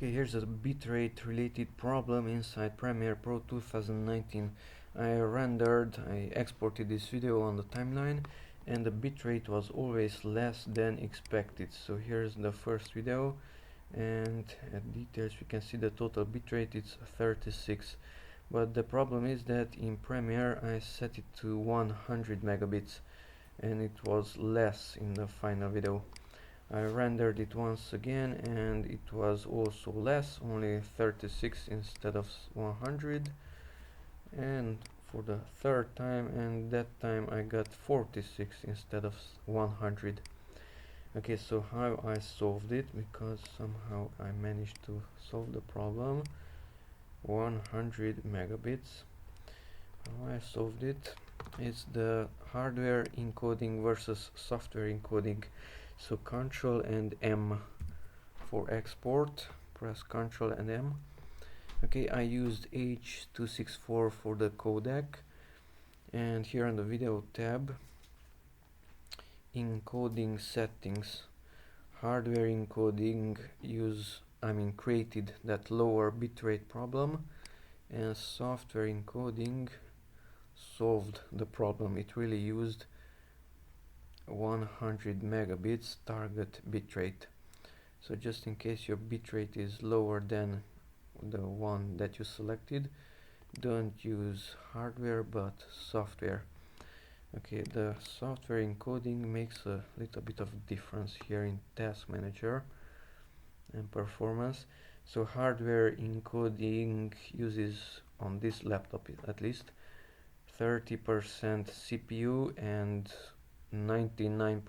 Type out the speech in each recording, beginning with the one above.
Okay, here's a bitrate related problem inside Premiere Pro 2019. I exported this video on the timeline and the bitrate was always less than expected. So here's the first video, and at details we can see the total bitrate is 36. But the problem is that in Premiere I set it to 100 megabits and it was less in the final video. I rendered it once again and it was also less, only 36 instead of 100, and for the third time, and that time I got 46 instead of 100. Okay, so how I solved it, because somehow I managed to solve the problem. 100 megabits. How I solved it, it's the hardware encoding versus software encoding. So Ctrl and M for export, press Ctrl and M. Okay, I used H.264 for the codec, and here on the video tab, encoding settings, hardware encoding created that lower bitrate problem, and software encoding solved the problem. It really used 100 megabits target bitrate. So just in case your bitrate is lower than the one that you selected, don't use hardware but software. Okay, the software encoding makes a little bit of difference here in task manager and performance. So hardware encoding uses, on this laptop at least, 30% CPU and 99%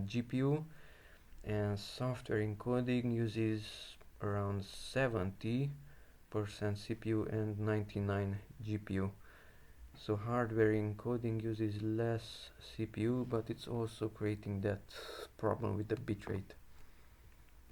GPU, and software encoding uses around 70% CPU and 99 GPU. So hardware encoding uses less CPU, but it's also creating that problem with the bitrate.